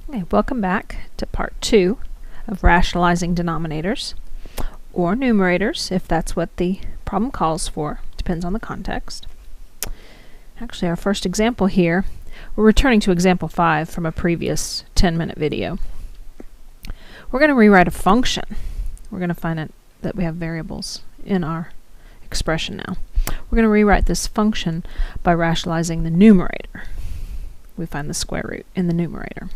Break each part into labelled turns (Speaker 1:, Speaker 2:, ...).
Speaker 1: Okay, welcome back to part 2 of rationalizing denominators, or numerators if that's what the problem calls for. Depends on the context. Actually, our first example here, we're returning to example 5 from a previous 10-minute video. We're going to rewrite a function. We're going to find out that we have variables in our expression now. We're going to rewrite this function by rationalizing the numerator. We find the square root in the numerator.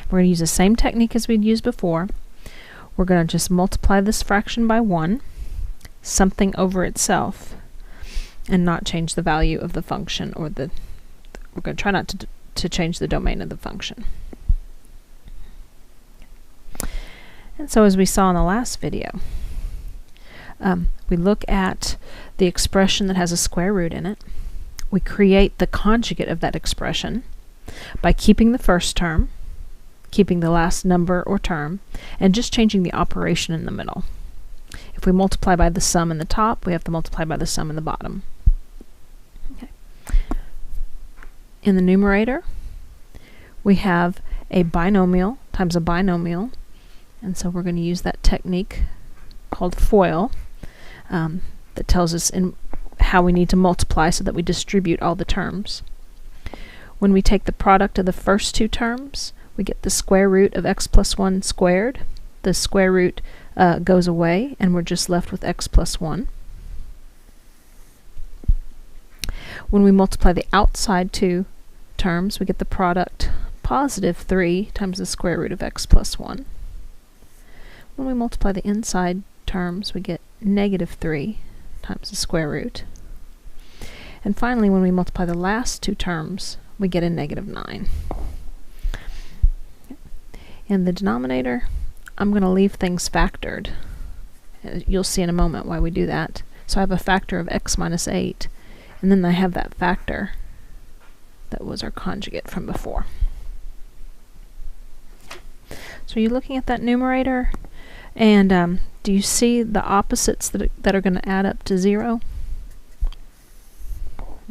Speaker 1: We're going to use the same technique as we'd used before. We're going to just multiply this fraction by 1, something over itself, and not change the value of the function, or we're going to try not to change the domain of the function. And so as we saw in the last video, we look at the expression that has a square root in it. We create the conjugate of that expression by keeping the first term, keeping the last number or term, and just changing the operation in the middle. If we multiply by the sum in the top, we have to multiply by the sum in the bottom. Okay. In the numerator, we have a binomial times a binomial, and so we're going to use that technique called FOIL that tells us how we need to multiply so that we distribute all the terms. When we take the product of the first two terms, we get the square root of x plus 1 squared. The square root goes away, and we're just left with x plus 1. When we multiply the outside two terms, we get the product positive 3 times the square root of x plus 1. When we multiply the inside terms, we get negative 3 times the square root. And finally, when we multiply the last two terms, we get a negative 9. In the denominator, I'm going to leave things factored. You'll see in a moment why we do that. So I have a factor of x minus 8, and then I have that factor that was our conjugate from before. So you're looking at that numerator, and do you see the opposites that are going to add up to 0?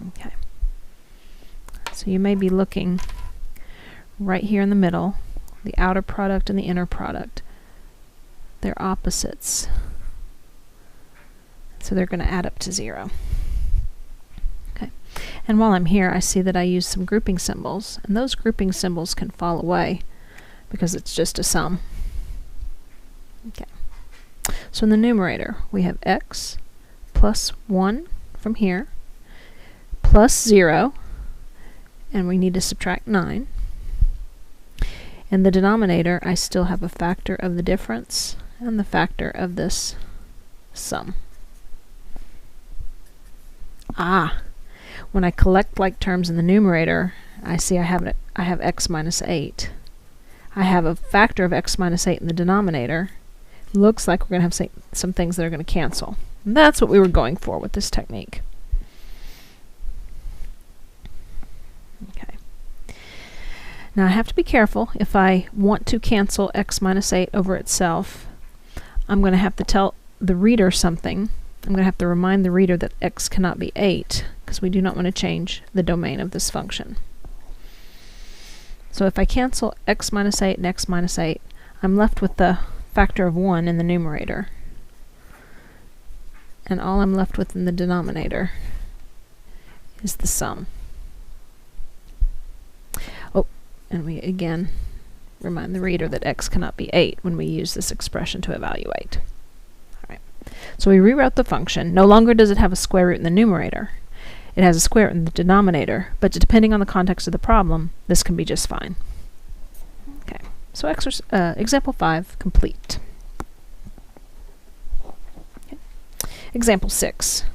Speaker 1: Okay. So you may be looking right here in the middle, the outer product and the inner product. They're opposites, so they're going to add up to 0. Okay. And while I'm here, I see that I use some grouping symbols, and those grouping symbols can fall away because it's just a sum. Okay. So in the numerator, we have x plus 1 from here, plus 0, and we need to subtract 9. In the denominator, I still have a factor of the difference and the factor of this sum. When I collect like terms in the numerator, I see I have x minus 8. I have a factor of x minus 8 in the denominator. Looks like we're going to have some things that are going to cancel. And that's what we were going for with this technique. Okay. Now I have to be careful. If I want to cancel x minus 8 over itself, I'm going to have to tell the reader something. I'm going to have to remind the reader that x cannot be 8, because we do not want to change the domain of this function. So if I cancel x minus 8 and x minus 8, I'm left with the factor of 1 in the numerator. And all I'm left with in the denominator is the sum. And we again remind the reader that x cannot be 8 when we use this expression to evaluate. All right. So we rewrote the function. No longer does it have a square root in the numerator. It has a square root in the denominator, but depending on the context of the problem, this can be just fine. Okay. So example 5 complete. Okay. Example 6.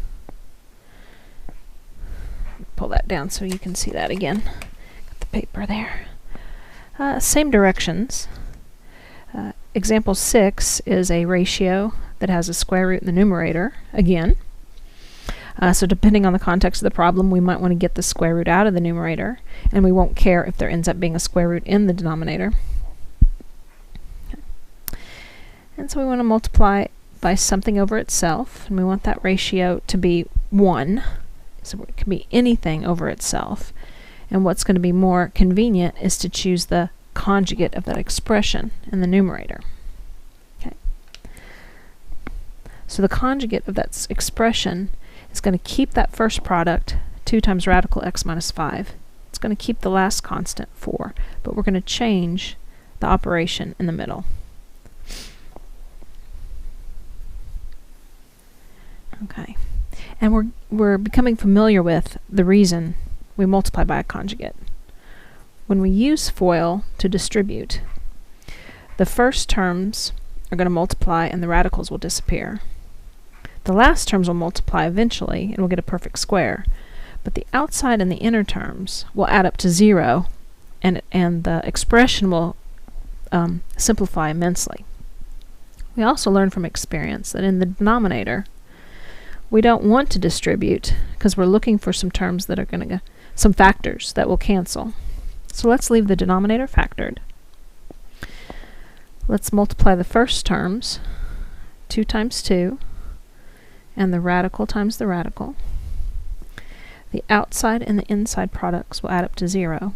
Speaker 1: Pull that down so you can see that again. Got the paper there. Same directions. Example 6 is a ratio that has a square root in the numerator, again. So depending on the context of the problem, we might want to get the square root out of the numerator, and we won't care if there ends up being a square root in the denominator. Okay. And so we want to multiply by something over itself, and we want that ratio to be 1. So it can be anything over itself. And what's going to be more convenient is to choose the conjugate of that expression in the numerator. Okay. So the conjugate of that expression is going to keep that first product, 2 times radical x minus 5. It's going to keep the last constant, 4, but we're going to change the operation in the middle. Okay. And we're becoming familiar with the reason we multiply by a conjugate. When we use FOIL to distribute, the first terms are going to multiply and the radicals will disappear. The last terms will multiply eventually and we'll get a perfect square, but the outside and the inner terms will add up to 0 and the expression will simplify immensely. We also learn from experience that in the denominator we don't want to distribute because we're looking for some terms that are going to some factors that will cancel. So let's leave the denominator factored. Let's multiply the first terms, 2 times 2, and the radical times the radical. The outside and the inside products will add up to 0.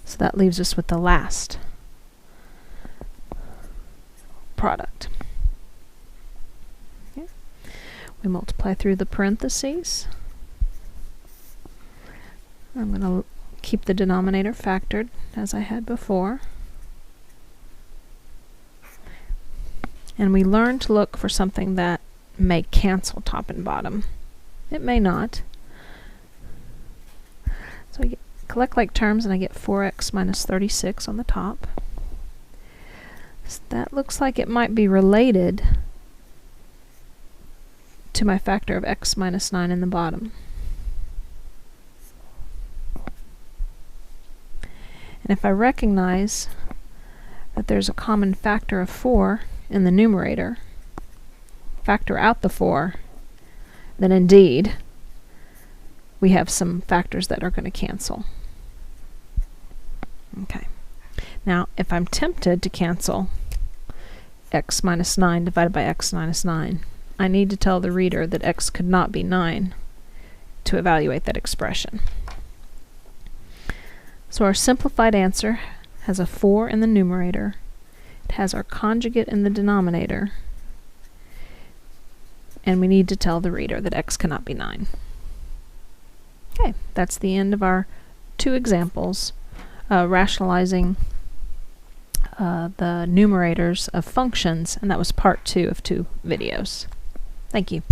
Speaker 1: So that leaves us with the last product. Okay. We multiply through the parentheses. I'm going to keep the denominator factored as I had before. And we learn to look for something that may cancel top and bottom. It may not. So I collect like terms and I get 4x minus 36 on the top. So that looks like it might be related to my factor of x minus 9 in the bottom. And if I recognize that there's a common factor of 4 in the numerator, factor out the 4, then indeed we have some factors that are going to cancel. Okay. Now, if I'm tempted to cancel x minus 9 divided by x minus 9, I need to tell the reader that x could not be 9 to evaluate that expression. So our simplified answer has a 4 in the numerator, it has our conjugate in the denominator, and we need to tell the reader that x cannot be 9. Okay, that's the end of our 2 examples rationalizing the numerators of functions, and that was part 2 of 2 videos. Thank you.